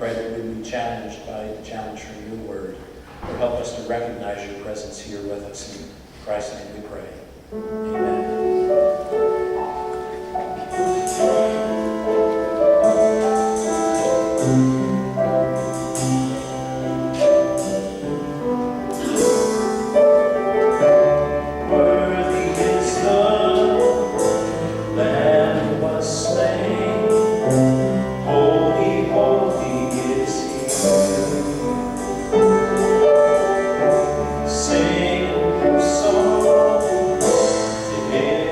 pray that we be challenged by the challenge from your word. Lord, help us to recognize your presence here with us. In Christ's name we pray. Amen. Sing a song to him.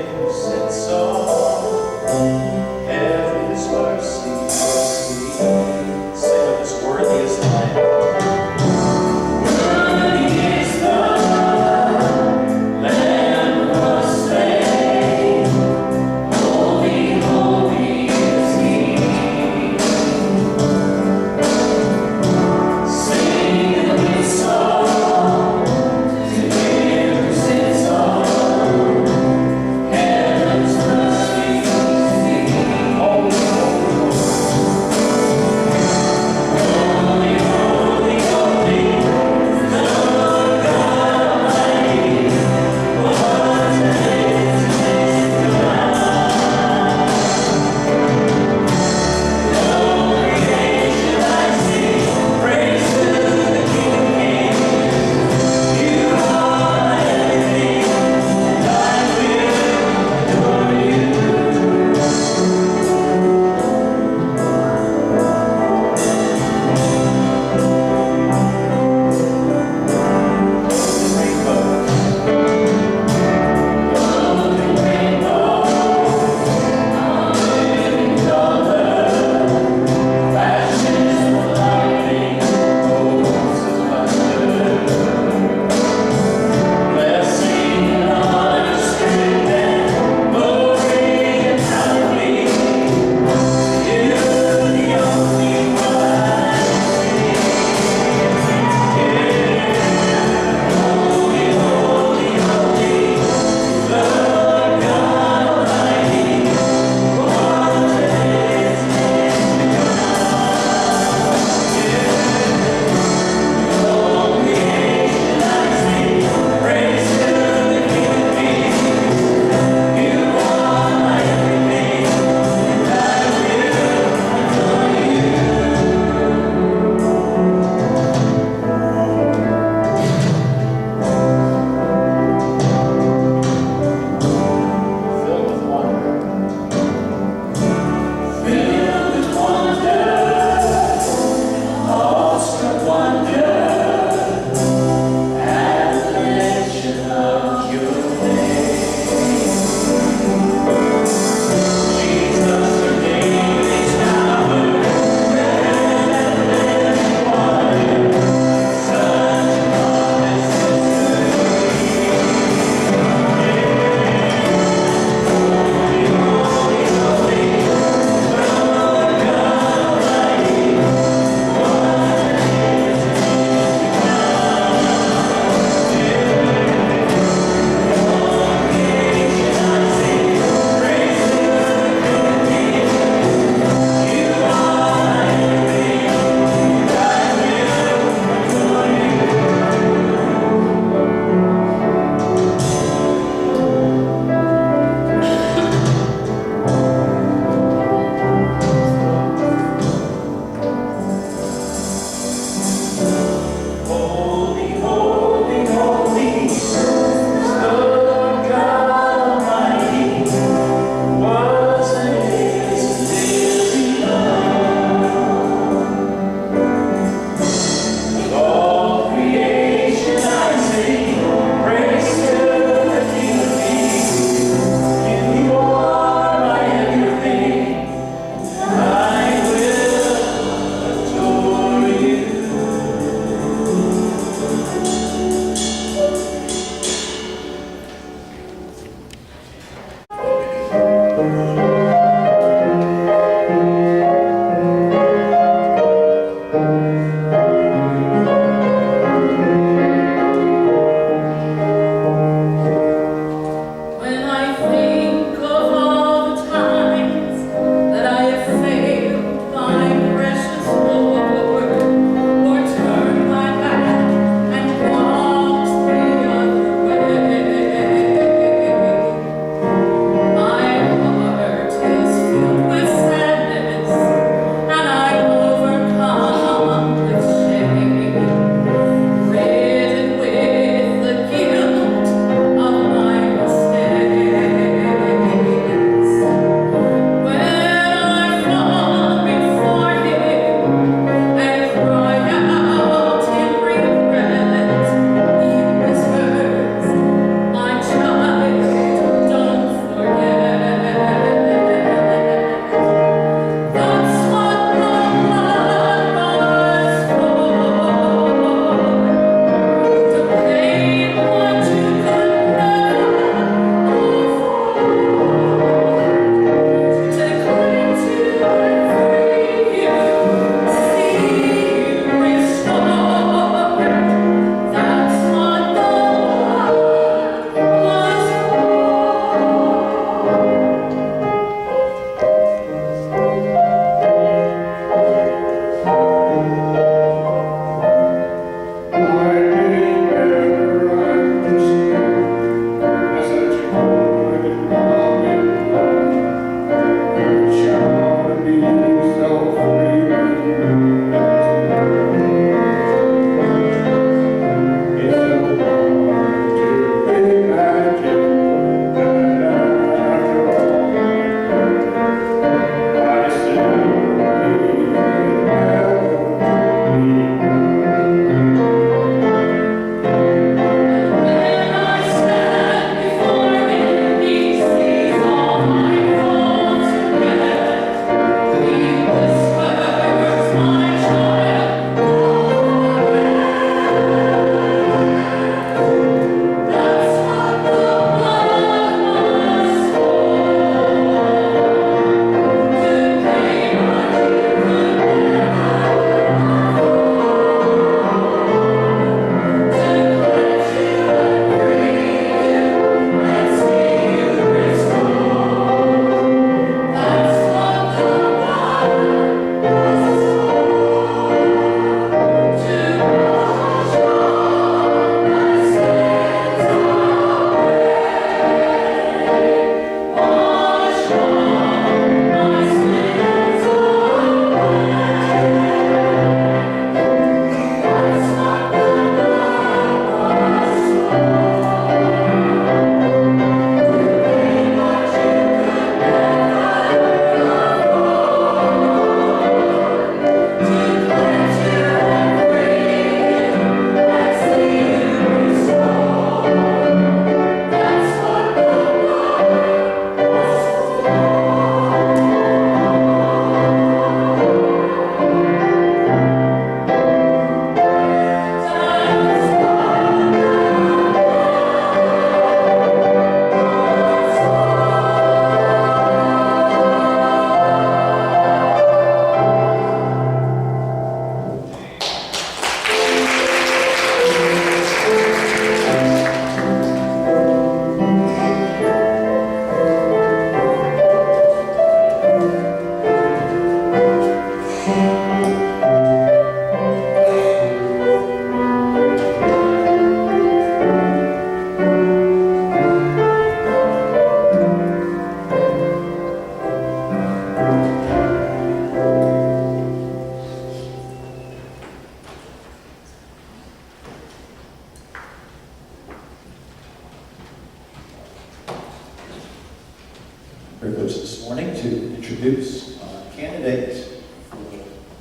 privilege this morning to introduce our candidate for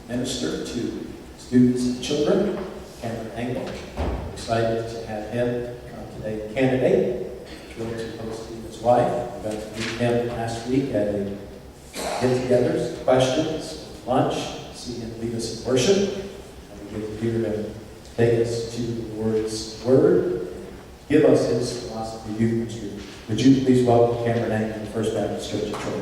minister to students and children, Cameron Engle. I'm excited to have him come today. Candidate, thrilled to host him and his wife. We got to meet him last week at a get-togethers, questions, lunch, see him lead us in worship. And we get to hear him take us to the Lord's Word and give us his philosophy of youth ministry. Would you please welcome Cameron Engle to First Baptist Church of Troy.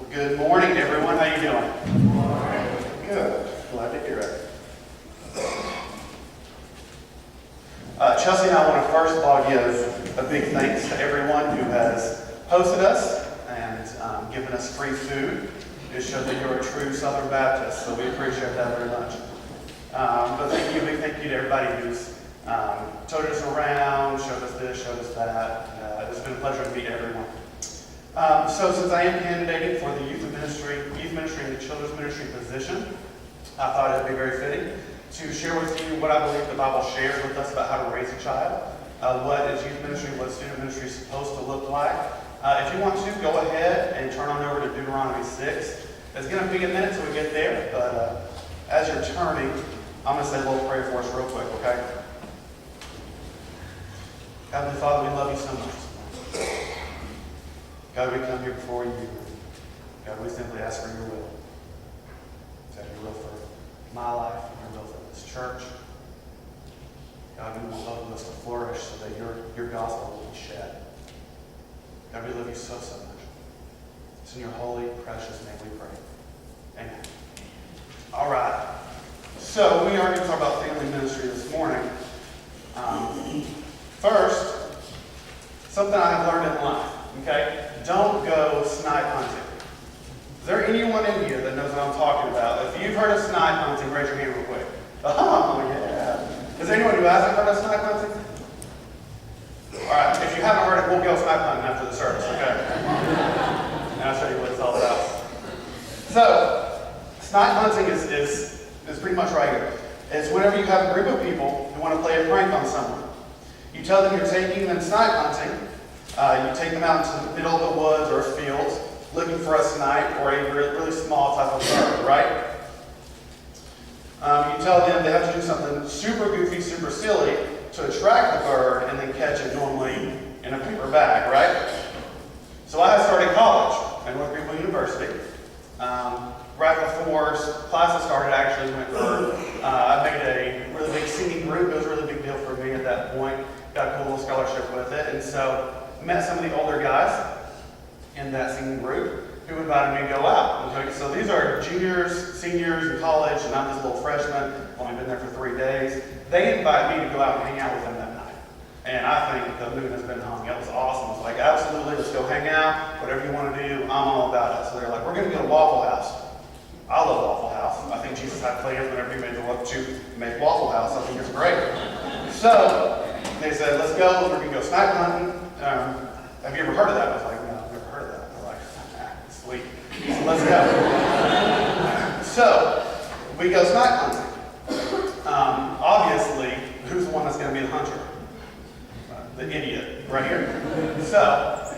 Well, good morning, everyone. How you doing? Good morning. Good. Glad to hear it. Chelsea and I want to first of all give a big thanks to everyone who has hosted us and given us free food. It showed that you're a true Southern Baptist, so we appreciate that very much. But big thank you to everybody who's towed us around, showed us this, showed us that. It's been a pleasure to meet everyone. So since I am candidating for the youth ministry and the children's ministry position, I thought it would be very fitting to share with you what I believe the Bible shares with us about how to raise a child, what is youth ministry, what student ministry is supposed to look like. If you want to, go ahead and turn on over to Deuteronomy 6. It's going to be a minute till we get there, but as you're turning, I'm going to say a little prayer for us real quick, okay? Heavenly Father, we love you so much. God, we come here before you. God, we simply ask for your will. Is that your will for my life, your will for this church? God, we want both of us to flourish so that your gospel will be shed. God, we love you so much. It's in your holy, precious name we pray. Amen. All right. So we are going to talk about family ministry this morning. First, something I have learned in life. Okay? Don't go snipe hunting. Is there anyone in here that knows what I'm talking about? If you've heard of snipe hunting, raise your hand real quick. Oh, yeah. Is there anyone who hasn't heard of snipe hunting? All right, if you haven't heard it, we'll go snipe hunting after the service, okay? And I'll show you what it's all about. So, snipe hunting is pretty much right here. It's whenever you have a group of people who want to play a prank on someone. You tell them you're taking them snipe hunting. You take them out into the middle of the woods or a field looking for a snipe or a really small type of bird, right? You tell them they have to do something super goofy, super silly to attract the bird and then catch it normally in a paper bag, right? So I had started college at North Greenville University. Right before classes started, I actually went for, I made a really big singing group. It was a really big deal for me at that point. Got a cool little scholarship with it. And so met some of the older guys in that singing group who invited me to go out. Okay, so these are juniors, seniors in college, and I'm this little freshman. Only been there for 3 days. They invited me to go out and hang out with them that night. And I think the moon has been hung. It was awesome. It was like, absolutely, let's go hang out. Whatever you want to do, I'm all about it. So they're like, we're going to go to Waffle House. I love Waffle House. I think Jesus had plans whenever he made the world to make Waffle House. I think it's great. So they said, let's go. We're going to go snipe hunting. Have you ever heard of that? I was like, no, I've never heard of that. They're like, sweet. So let's go. So we go snipe hunting. Obviously, who's the one that's going to be the hunter? The idiot, right here. So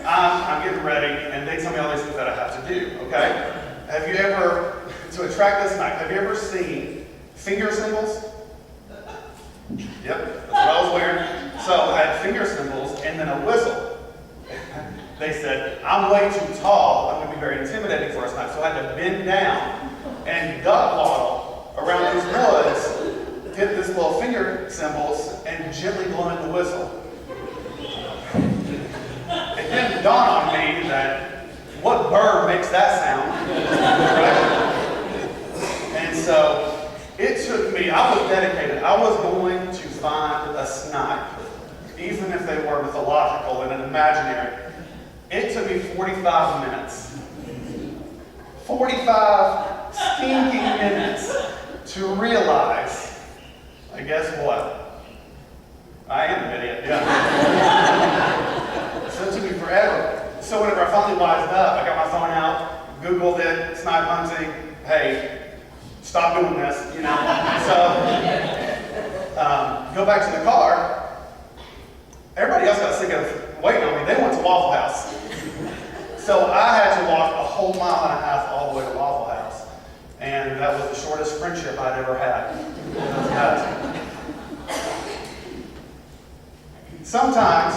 I'm getting ready, and they tell me all these things that I have to do, okay? Have you ever, to attract this snipe, have you ever seen finger cymbals? Yep, that's what I was wearing. So I had finger cymbals and then a whistle. They said, I'm way too tall. I'm going to be very intimidating for a snipe. So I had to bend down and duck waddle around these woods, get this little finger cymbals, and gently blow in the whistle. It didn't dawn on me that what bird makes that sound, right? And so it took me, I was dedicated. I was going to find a snipe, even if they were mythological and an imaginary. It took me 45 minutes. 45 stinking minutes to realize, I guess what? I am an idiot, yeah. So it took me forever. So whenever I finally wised up, I got my phone out, Googled it, snipe hunting, hey, stop doing this, you know. So go back to the car, everybody else got sick of waiting on me. They went to Waffle House. So I had to walk a whole mile and a half all the way to Waffle House. And that was the shortest friendship I'd ever had. Sometimes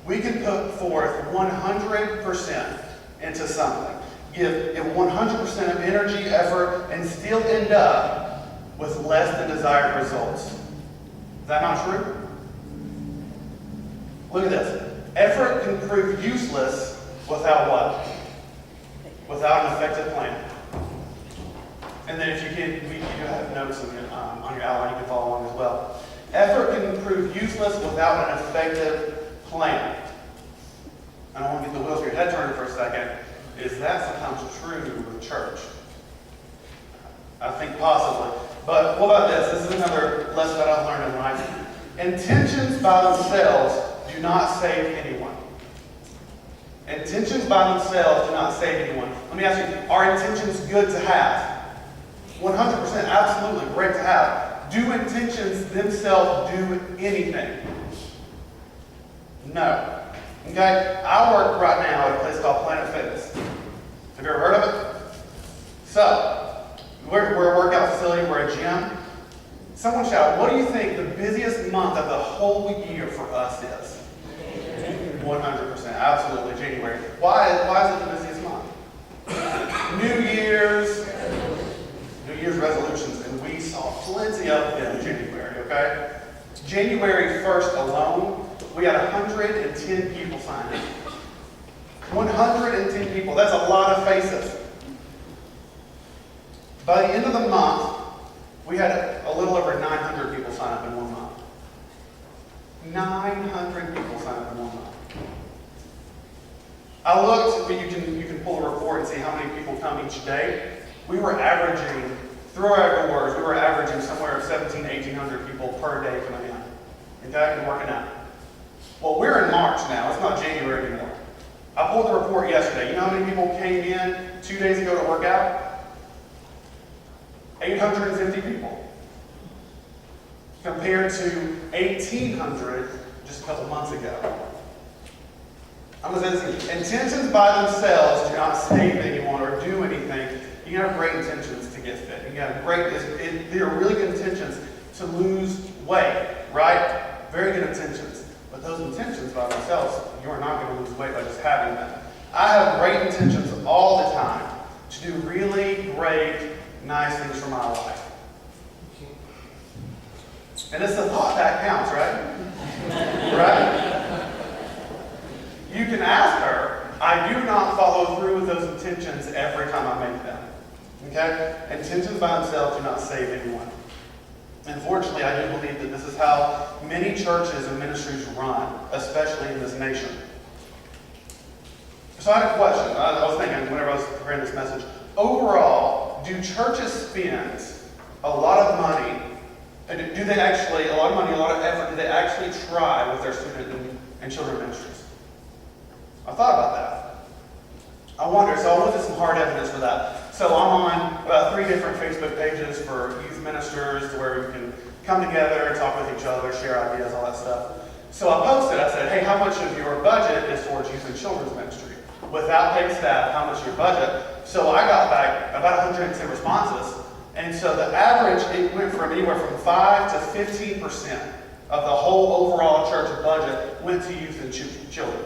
we can put forth 100% into something. Give it 100% of energy, effort, and still end up with less than desired results. Is that not true? Look at this. Effort can prove useless without what? Without an effective plan. And then if you can, you have notes on your outline, you can follow along as well. Effort can prove useless without an effective plan. And I want to get the wheels of your head turning for a second. Is that sometimes true with church? I think possibly. But what about this? This is another lesson that I've learned in life. Intentions by themselves do not save anyone. Intentions by themselves do not save anyone. Let me ask you, are intentions good to have? 100% absolutely great to have. Do intentions themselves do anything? No. Okay? I work right now at a place called Planet Fitness. Have you ever heard of it? So, we're a workout facility, we're a gym. Someone shout, what do you think the busiest month of the whole year for us is? 100%, absolutely, January. Why is it the busiest month? New Year's resolutions, and we saw plenty of them in January, okay? January 1st alone, we had 110 people sign up. 110 people, that's a lot of faces. By the end of the month, we had a little over 900 people sign up in 1 month. 900 people sign up in 1 month. I looked, but you can pull a report and see how many people come each day. We were averaging, through our words, we were averaging somewhere 1,700, 1,800 people per day coming in. Okay, and working out. Well, we're in March now. It's not January anymore. I pulled the report yesterday. You know how many people came in 2 days ago to work out? 850 people. Compared to 1,800 just a couple months ago. I'm going to say this again. Intentions by themselves do not save anyone or do anything. You have great intentions to get fit. You have they're really good intentions to lose weight, right? Very good intentions. But those intentions by themselves, you are not going to lose weight by just having them. I have great intentions all the time to do really great, nice things for my life. And it's the thought that counts, right? Right? You can ask her, I do not follow through with those intentions every time I make them. Okay? Intentions by themselves do not save anyone. Unfortunately, I do believe that this is how many churches and ministries run, especially in this nation. So I had a question. I was thinking whenever I was preparing this message. Overall, do churches spend a lot of money? Do they actually, a lot of money, a lot of effort, do they actually try with their student and children ministries? I thought about that. I wonder, so I looked at some hard evidence for that. So I'm on about 3 different Facebook pages for youth ministers to where we can come together and talk with each other, share ideas, all that stuff. So I posted, I said, hey, how much of your budget is towards youth and children's ministry? Without paid staff, how much is your budget? So I got back about 110 responses. And so the average, it went from anywhere from 5 to 15% of the whole overall church budget went to youth and children.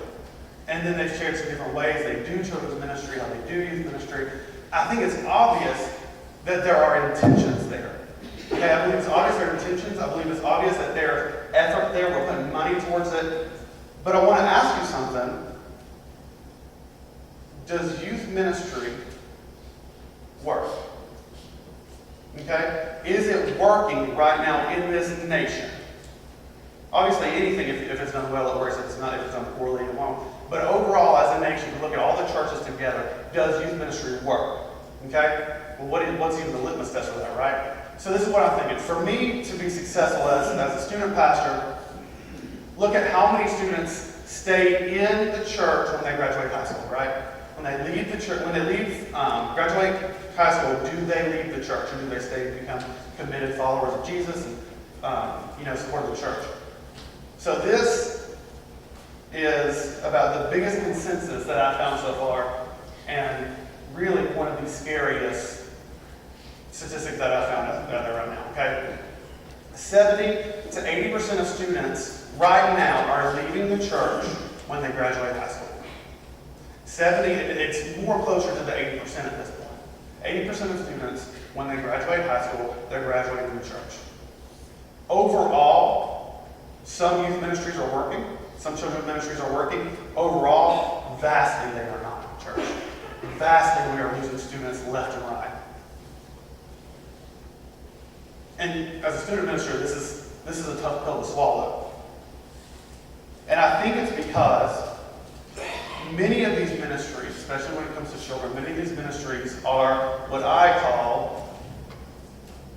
And then they've shared some different ways they do children's ministry, how they do youth ministry. I think it's obvious that there are intentions there. Okay, I believe it's obvious there are intentions. I believe it's obvious that there's effort there. We're putting money towards it. But I want to ask you something. Does youth ministry work? Okay? Is it working right now in this nation? Obviously, anything, if it's done well, it works. If it's not, if it's done poorly, it won't. But overall, as a nation, we look at all the churches together. Does youth ministry work? Okay? Well, what's even the litmus test for that, right? So this is what I'm thinking. For me to be successful as a student pastor, look at how many students stay in the church when they graduate high school, right? When they leave the church, graduate high school, do they leave the church, or do they stay and become committed followers of Jesus? And support of the church. So this is about the biggest consensus that I've found so far, and really one of the scariest statistics that I've found out there right now, okay? 70 to 80% of students right now are leaving the church when they graduate high school. 70, it's more closer to the 80% at this point. 80% of students, when they graduate high school, they're graduating the church. Overall, some youth ministries are working, some children's ministries are working. Overall, vastly they are not in church. Vastly we are losing students left and right. And as a student minister, this is a tough pill to swallow. And I think it's because many of these ministries, especially when it comes to children, many of these ministries are what I call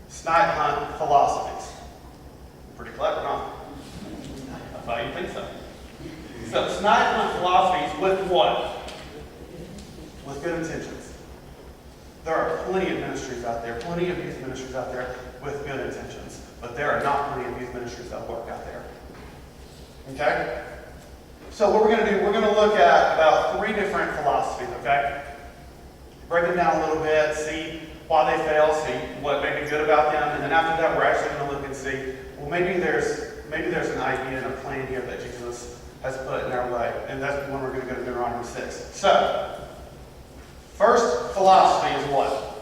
snipe hunt philosophies. Pretty clever, huh? I thought you'd think so. So snipe hunt philosophies with what? With good intentions. There are plenty of ministries out there, plenty of youth ministries out there with good intentions, but there are not plenty of youth ministries that work out there. Okay? So what we're going to do, we're going to look at about 3 different philosophies, okay? Break them down a little bit, see why they fail, see what may be good about them, and then after that we're actually going to look and see, well, maybe there's an idea and a plan here that Jesus has put in our way, and that's when we're going to go to Deuteronomy 6. So, first philosophy is what?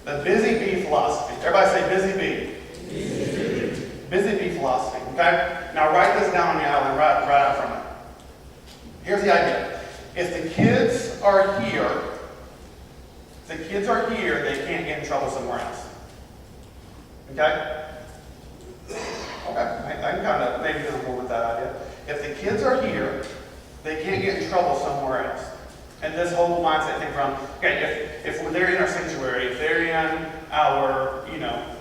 The busy bee philosophy. Everybody say busy bee. Busy bee. Busy bee philosophy, okay? Now write this down on the outline right out from it. Here's the idea. If the kids are here, they can't get in trouble somewhere else. Okay? Okay, I can kind of maybe get on board with that idea. If the kids are here, they can't get in trouble somewhere else. And this whole mindset came from, okay, if they're in our sanctuary, if they're in our,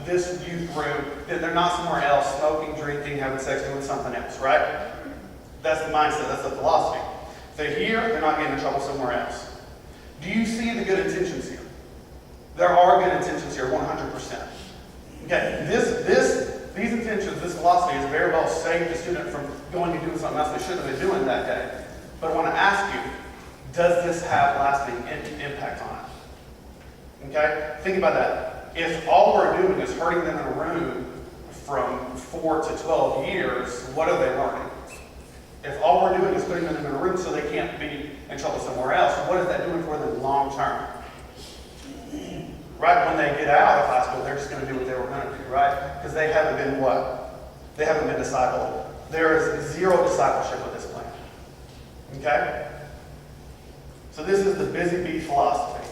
this youth room, then they're not somewhere else smoking, drinking, having sex, doing something else, right? That's the mindset, that's the philosophy. If they're here, they're not getting in trouble somewhere else. Do you see the good intentions here? There are good intentions here, 100%. Okay, these intentions, this philosophy is very well saved the student from going and doing something else they shouldn't have been doing that day. But I want to ask you, does this have lasting impact on it? Okay, think about that. If all we're doing is hurting them in a room from 4 to 12 years, what are they learning? If all we're doing is putting them in a room so they can't be in trouble somewhere else, what is that doing for them long term? Right, when they get out of high school, they're just going to do what they were going to do, right? Because they haven't been what? They haven't been discipled. There is zero discipleship with this plan. Okay? So this is the busy bee philosophy.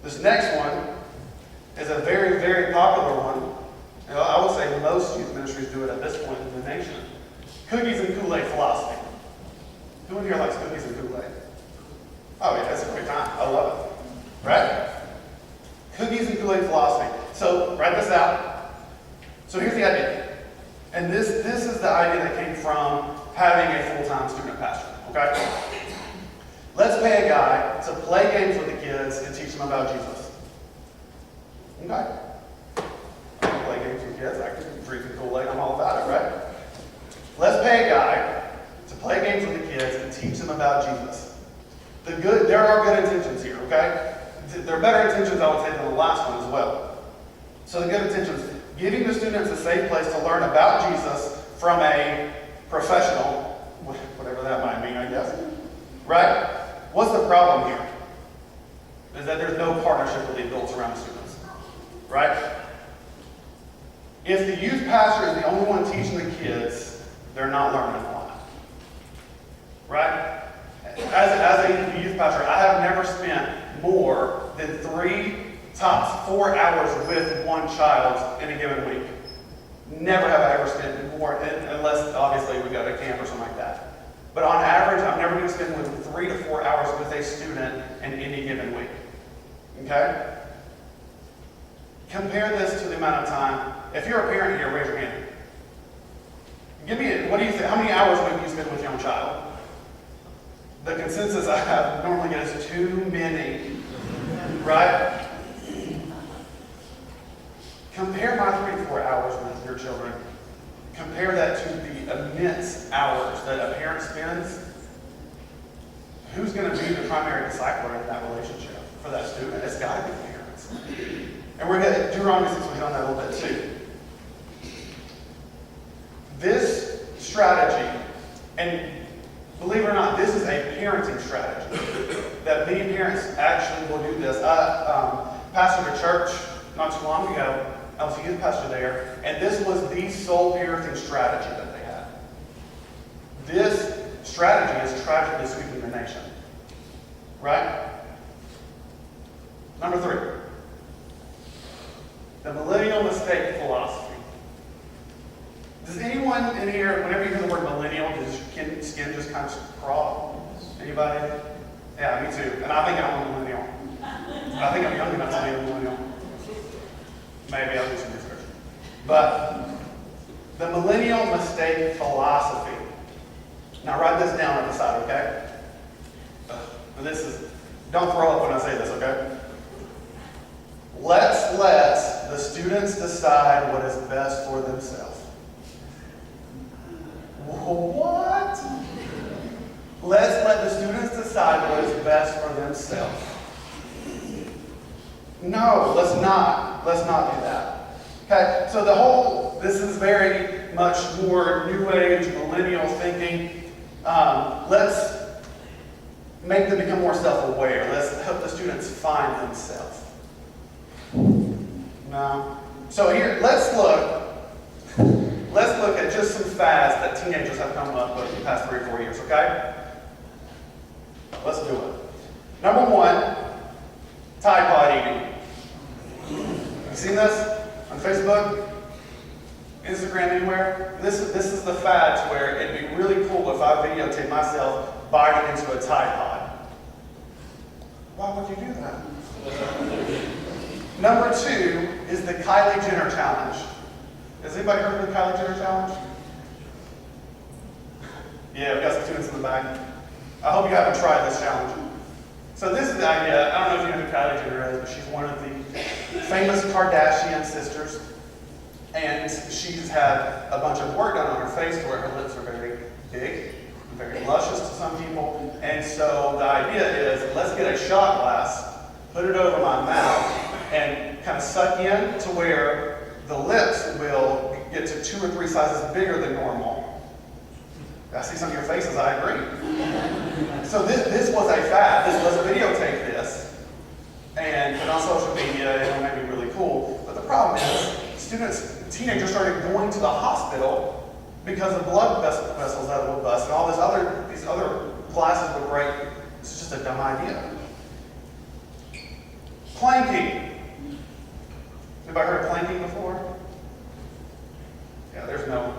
This next one is a very, very popular one. I would say most youth ministries do it at this point in the nation. Cookies and Kool-Aid philosophy. Who in here likes cookies and Kool-Aid? Oh yeah, that's a great time. I love it. Right? Cookies and Kool-Aid philosophy. So write this out. So here's the idea. And this is the idea that came from having a full-time student pastor. Okay? Let's pay a guy to play games with the kids and teach them about Jesus. Okay? I can play games with kids. I can drink the Kool-Aid. I'm all about it, right? Let's pay a guy to play games with the kids and teach them about Jesus. There are good intentions here, okay? There are better intentions, I would say, than the last one as well. So the good intentions, giving the students a safe place to learn about Jesus from a professional, whatever that might mean, I guess. Right? What's the problem here? Is that there's no partnership with the adults around the students. Right? If the youth pastor is the only one teaching the kids, they're not learning a lot. Right? As a youth pastor, I have never spent more than 3 tops 4 hours with one child in a given week. Never have I ever spent more, unless obviously we go to camp or something like that. But on average, I'm never going to spend more than 3 to 4 hours with a student in any given week. Okay? Compare this to the amount of time. If you're a parent here, raise your hand. Give me, what do you think? How many hours a week do you spend with your own child? The consensus I have normally is too many, right? that a parent spends, who's going to be the primary discipler in that relationship for that student? It's got to be the parents. And we're going to Deuteronomy 6, we'll hit on that a little bit too. This strategy, and believe it or not, this is a parenting strategy that many parents actually will do this. I pastored a church not too long ago. I was a youth pastor there, and this was the sole parenting strategy that they had. This strategy is tragically sweeping the nation. Right? Number 3. The millennial mistake philosophy. Does anyone in here, whenever you hear the word millennial, does your skin just kind of crawl? Anybody? Yeah, me too. And I think I'm a millennial. I think I'm young enough to be a millennial. Maybe I'll do some research. But the millennial mistake philosophy. Now write this down on the side, okay? Don't throw up when I say this, okay? Let's let the students decide what is best for themselves. What? Let's let the students decide what is best for themselves. No, let's not. Let's not do that. Okay, so this is very much more new age, millennial thinking. Let's make them become more self-aware. Let's help the students find themselves. No. So here, let's look at just some fads that teenagers have come up with the past 3 or 4 years, okay? Let's do it. Number 1, Tide Pod eating. You seen this on Facebook? Instagram, anywhere? This is the fad to where it'd be really cool if I videotape myself biting into a Tide Pod. Why would you do that? Number 2 is the Kylie Jenner challenge. Has anybody heard of the Kylie Jenner challenge? Yeah, we got some students in the back. I hope you haven't tried this challenge. So this is the idea. I don't know if you know who Kylie Jenner is, but she's one of the famous Kardashian sisters. And she's had a bunch of work done on her face to where her lips are very big, very luscious to some people. And so the idea is, let's get a shot glass, put it over my mouth, and kind of suck in to where the lips will get to 2 or 3 sizes bigger than normal. I see some of your faces, I agree. So this was a fad. This was a videotape this, and put on social media, and it may be really cool. But the problem is, teenagers started going to the hospital because of blood vessels that would bust, and all these other glasses would break. It's just a dumb idea. Planking. Anybody heard of planking before? Yeah, there's no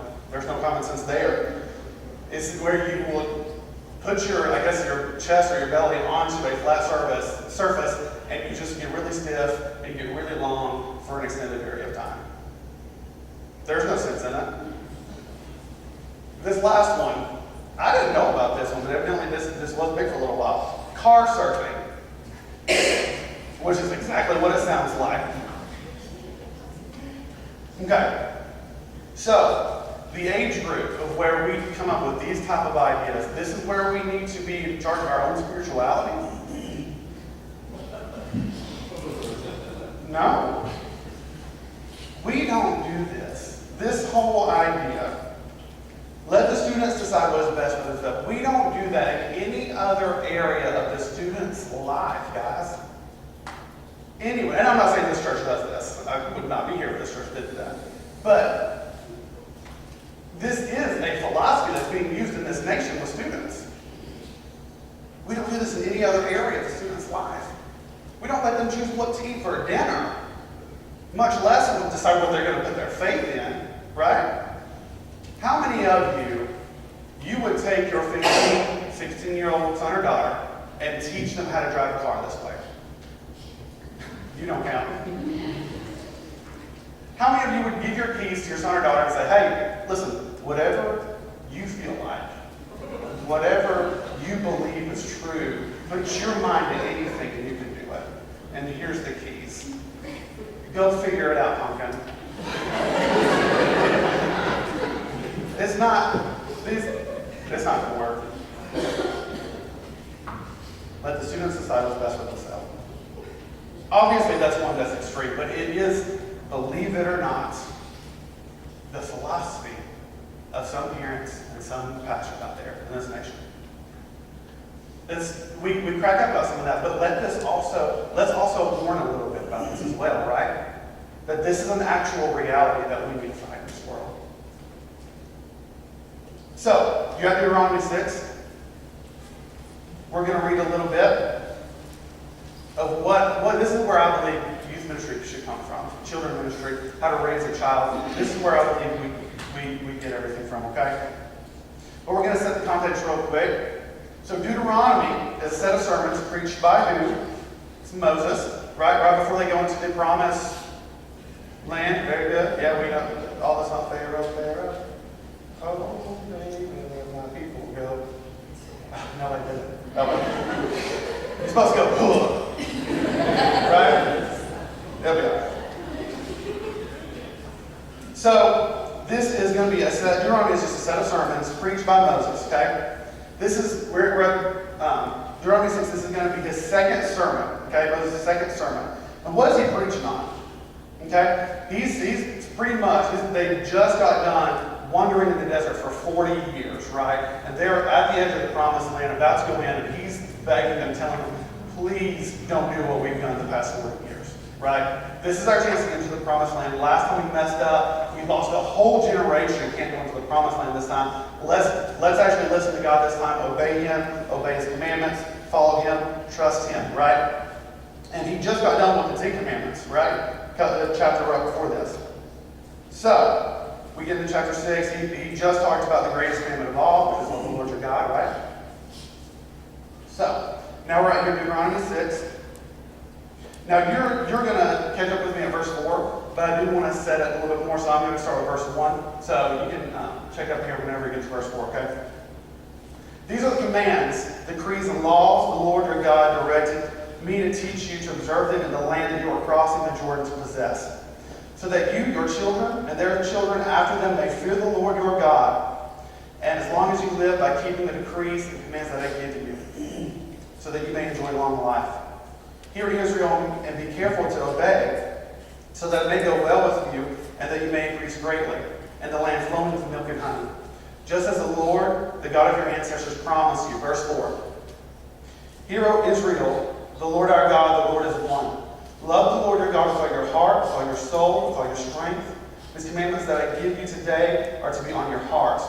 common sense there. It's where you will put your chest or your belly onto a flat surface, and you just get really stiff and get really long for an extended period of time. There's no sense in it. This last one, I didn't know about this one, but evidently this was big for a little while. Car surfing, which is exactly what it sounds like. Okay, so the age group of where we come up with these type of ideas, this is where we need to be in charge of our own spirituality? No. We don't do this. This whole idea, let the students decide what is best for themselves. We don't do that in any other area of the student's life, guys. Anyway, and I'm not saying this church does this. I would not be here if this church did that. But this is a philosophy that's being used in this nation with students. We don't do this in any other area of the student's life. We don't let them choose what to eat for dinner, much less decide what they're going to put their faith in, right? How many of you would take your 15, 16-year-old son or daughter and teach them how to drive a car this way? You don't count. How many of you would give your keys to your son or daughter and say, hey, listen, whatever you feel like, whatever you believe is true, put your mind to anything and you can do it. And here's the keys. Go figure it out, pumpkin. It's Obviously, that's one that's extreme, but it is, believe it or not, the philosophy of some parents and some pastors out there in this nation. We crack up about some of that, but let's also warn a little bit about this as well, right? That this is an actual reality that we need to fight in this world. So, you have Deuteronomy 6. We're going to read a little bit of what this is where I believe youth ministry should come from. Children ministry, how to raise a child. This is where I believe we get everything from, okay? But we're going to set the context real quick. So Deuteronomy is a set of sermons preached by who? It's Moses, right? Right before they go into the promised land. Very good. Yeah, we know all this on Pharaoh. Oh, baby, my people go. No, I didn't. Oh, you're supposed to go, right? They'll be all right. So, this is going to be a set, Deuteronomy is just a set of sermons preached by Moses, okay? This is, we're at Deuteronomy 6, this is going to be his second sermon, okay? Moses' second sermon. And what is he preaching on? Okay? He's pretty much, they just got done wandering in the desert for 40 years, right? And they're at the edge of the promised land, about to go in, and he's begging them, telling them, please don't do what we've done the past 40 years, right? This is our chance to get into the promised land. Last time we messed up, we lost a whole generation, can't go into the promised land this time. Let's actually listen to God this time, obey Him, obey His commandments, follow Him, trust Him, right? And he just got done with the 10 commandments, right? The chapter right before this. So, we get into chapter 6. He just talked about the greatest commandment of all, which is love the Lord your God, right? So, now we're at here, Deuteronomy 6. Now, you're going to catch up with me at verse 4, but I do want to set it a little bit more, so I'm going to start with verse 1. So, you can check up here whenever you get to verse 4, okay? These are the commands, decrees, and laws the Lord your God directed me to teach you to observe them in the land that you are crossing the Jordan to possess, so that you, your children, and their children after them may fear the Lord your God, and as long as you live by keeping the decrees and commands that I give to you, so that you may enjoy long life. Hear, Israel, and be careful to obey, so that it may go well with you, and that you may increase greatly, and the land flowing with milk and honey, just as the Lord, the God of your ancestors, promised you. Verse 4. Hear, O Israel, the Lord our God, the Lord is one. Love the Lord your God with all your heart, with all your soul, with all your strength. These commandments that I give you today are to be on your heart.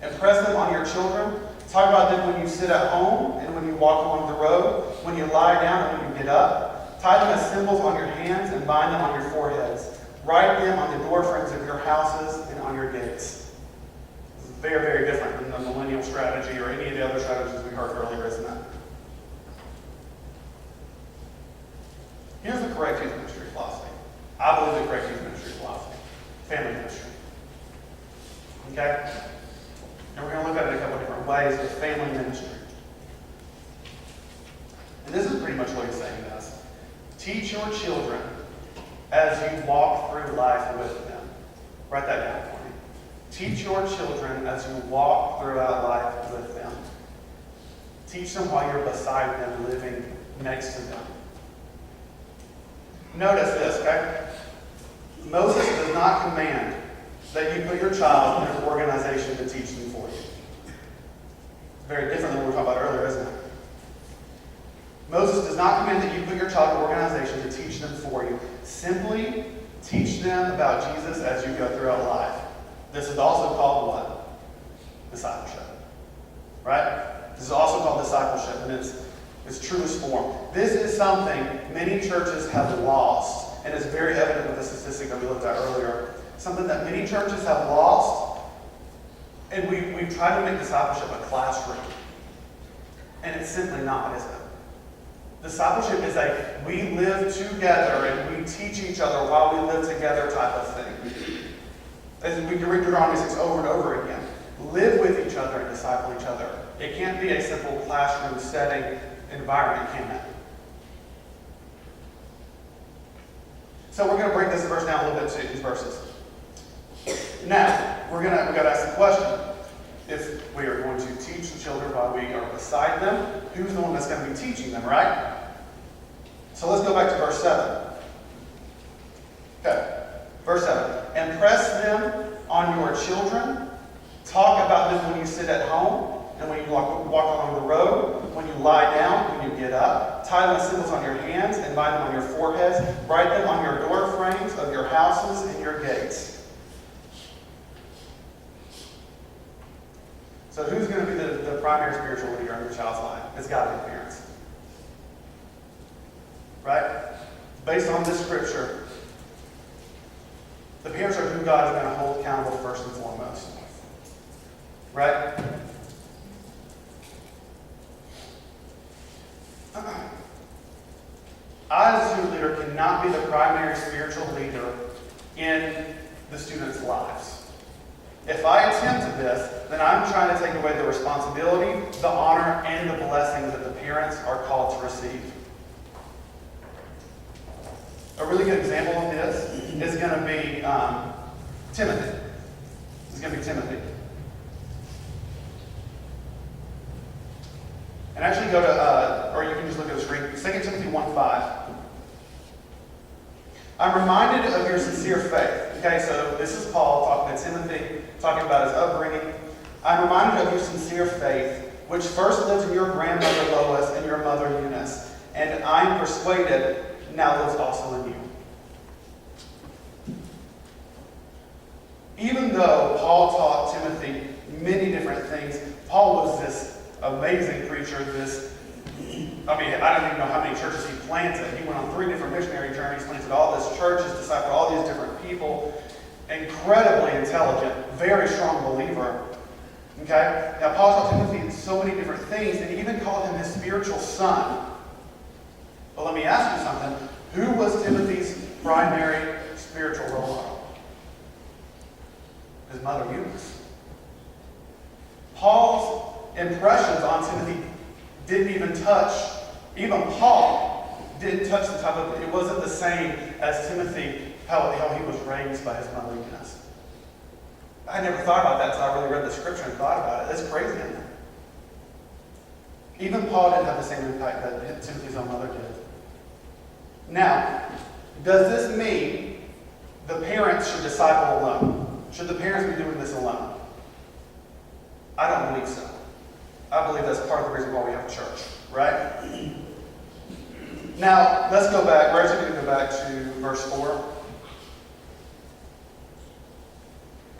Impress them on your children. Talk about them when you sit at home and when you walk along the road, when you lie down and when you get up. Tie them as symbols on your hands and bind them on your foreheads. Write them on the doorframes of your houses and on your gates. This is very, very different than the millennial strategy or any of the other strategies we heard earlier, isn't it? Here's the correct youth ministry philosophy. I believe the correct youth ministry philosophy. Family ministry. Okay? And we're going to look at it a couple of different ways with family ministry. And this is pretty much what he's saying to us. Teach your children as you walk through life with them. Write that down for me. Teach your children as you walk throughout life with them. Teach them while you're beside them, living next to them. Notice this, okay? Moses does not command that you put your child in an organization to teach them for you. Very different than what we were talking about earlier, isn't it? Moses does not command that you put your child in an organization to teach them for you. Simply teach them about Jesus as you go throughout life. This is also called what? Discipleship. Right? This is also called discipleship, and its truest form. This is something many churches have lost, and it's very evident with the statistic that we looked at earlier. Something that many churches have lost, and we've tried to make discipleship a classroom. And it's simply not, is it? Discipleship is a we live together and we teach each other while we live together type of thing. As we can read Deuteronomy 6 over and over again. Live with each other and disciple each other. It can't be a simple classroom setting environment, can it? So we're going to break this verse down a little bit to these verses. Now, we've got to ask the question. If we are going to teach the children while we are beside them, who's the one that's going to be teaching them, right? So let's go back to verse 7. Okay, verse 7. Impress them on your children. Talk about them when you sit at home and when you walk along the road, when you lie down, when you get up. Tie them with symbols on your hands and bind them on your foreheads. Write them on your door frames of your houses and your gates. So who's going to be the primary spiritual leader in your child's life? It's got to be the parents. Right? Based on this scripture, the parents are who God is going to hold accountable first and foremost. Right? I, as a student leader, cannot be the primary spiritual leader in the students' lives. If I attempt this, then I'm trying to take away the responsibility, the honor, and the blessings that the parents are called to receive. A really good example of this is going to be Timothy. This is going to be Timothy. And actually go to, or you can just look at the screen, 2 Timothy 1:5. I'm reminded of your sincere faith. Okay, so this is Paul talking to Timothy, talking about his upbringing. I'm reminded of your sincere faith, which first lived in your grandmother Lois and your mother Eunice, and I'm persuaded now lives also in you. Even though Paul taught Timothy many different things, Paul was this amazing preacher, I don't even know how many churches he planted. He went on 3 different missionary journeys, planted all these churches, discipled all these different people. Incredibly intelligent, very strong believer. Okay? Now, Paul taught Timothy so many different things, and he even called him his spiritual son. But let me ask you something. Who was Timothy's primary spiritual role model? His mother Eunice. Paul's impressions on Timothy didn't even touch, even Paul didn't touch the top of it. It wasn't the same as Timothy, how he was raised by his mother Eunice. I never thought about that until I really read the scripture and thought about it. That's crazy, isn't it? Even Paul didn't have the same impact that Timothy's own mother did. Now, does this mean the parents should disciple alone? Should the parents be doing this alone? I don't believe so. I believe that's part of the reason why we have a church, right? Now, let's go back. We're actually going to go back to verse 4.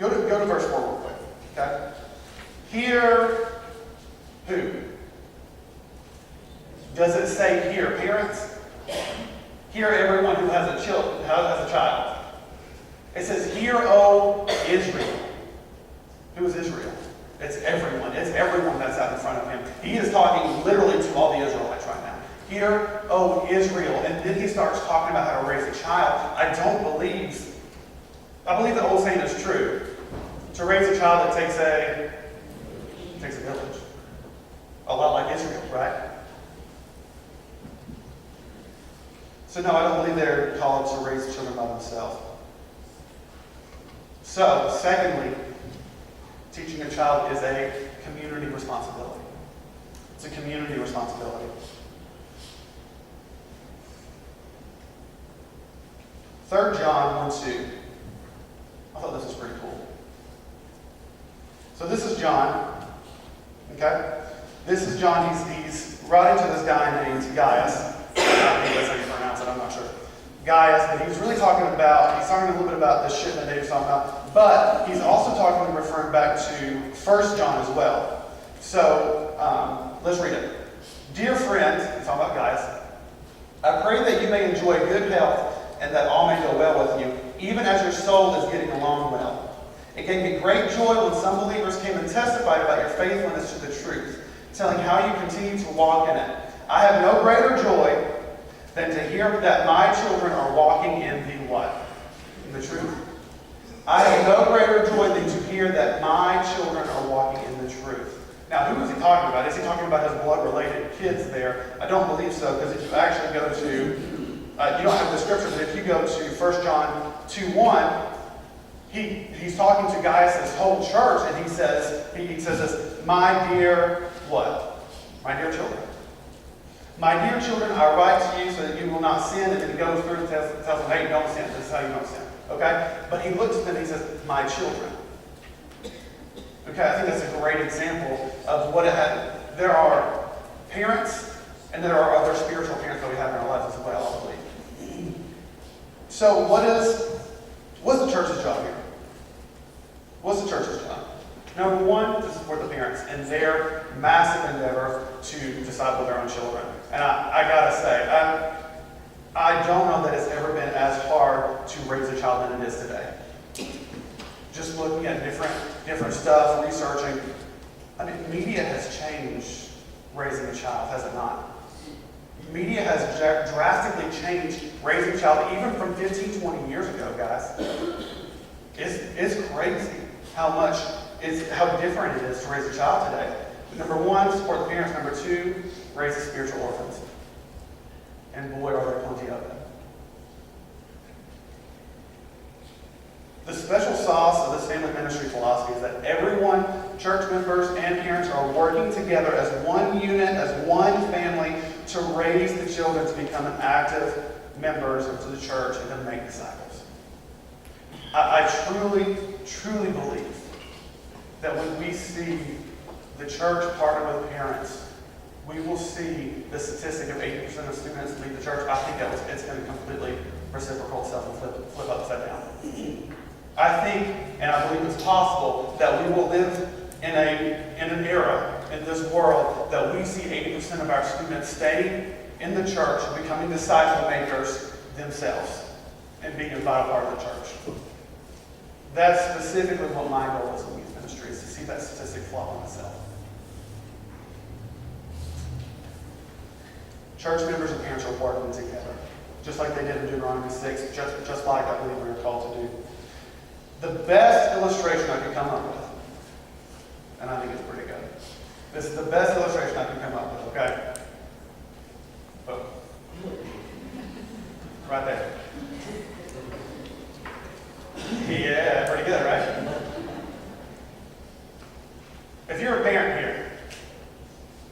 Go to verse 4 real quick, okay? Hear who? Does it say here, parents? Hear everyone who has a child. It says, hear, O Israel. Who is Israel? It's everyone. It's everyone that's out in front of him. He is talking literally to all the Israelites right now. Hear, O Israel. And then he starts talking about how to raise a child. I believe the old saying is true. To raise a child, it takes a village. A lot like Israel, right? So no, I don't believe they're called to raise children by themselves. So, secondly, teaching a child is a community responsibility. It's a community responsibility. 3 John 1:2. I thought this was pretty cool. So this is John. Okay? This is John. He's writing to this guy named Gaius. I think that's how you pronounce it. I'm not sure. Gaius, but he's talking a little bit about the shipment that he was talking about, but he's also referring back to 1 John as well. So, let's read it. Dear friends, he's talking about Gaius, I pray that you may enjoy good health and that all may go well with you, even as your soul is getting along well. It gave me great joy when some believers came and testified about your faithfulness to the truth, telling how you continue to walk in it. I have no greater joy than to hear that my children are walking in the what? In the truth. I have no greater joy than to hear that my children are walking in the truth. Now, who is he talking about? Is he talking about his blood-related kids there? I don't believe so, because if you actually go to, you don't have the scripture, but if you go to 1 John 2:1, he's talking to Gaius' whole church, and he says this, my dear what? My dear children. My dear children, I write to you so that you will not sin. And then he goes through and tells them, hey, don't sin. This is how you don't sin. Okay? But he looks at them and he says, my children. Okay, I think that's a great example of what it had. There are parents, and there are other spiritual parents that we have in our lives as well, I believe. So what's the church's job here? What's the church's job? Number one, to support the parents in their massive endeavor to disciple their own children. And I gotta say, I don't know that it's ever been as hard to raise a child than it is today. Just looking at different stuff, researching. I mean, media has changed raising a child, has it not? Media has drastically changed raising a child, even from 15, 20 years ago, guys. It's crazy how different it is to raise a child today. Number one, support the parents. Number two, raise the spiritual orphans. And boy, are there plenty of them. The special sauce of this family ministry philosophy is that everyone, church members and parents, are working together as one unit, as one family, to raise the children to become active members of the church and to make disciples. I truly, truly believe that when we see the church partner with parents, we will see the statistic of 80% of students leave the church. I think it's going to completely reciprocal itself and flip upside down. I think, and I believe it's possible, that we will live in an era, in this world, that we see 80% of our students staying in the church, becoming disciple makers themselves, and being a vital part of the church. That's specifically what my goal is in youth ministry, is to see that statistic fall on itself. Church members and parents are working together, just like they did in Deuteronomy 6, just like I believe we are called to do. The best illustration I could come up with, and I think it's pretty good. This is the best illustration I could come up with, okay? Boom. Right there. Yeah, pretty good, right? If you're a parent here,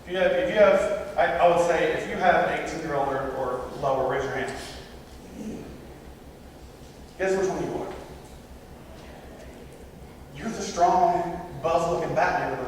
if you have, I would say, if you have an 18-year-old or lower, raise your hand. Guess which one you are? You're the strong, buff-looking Batman of the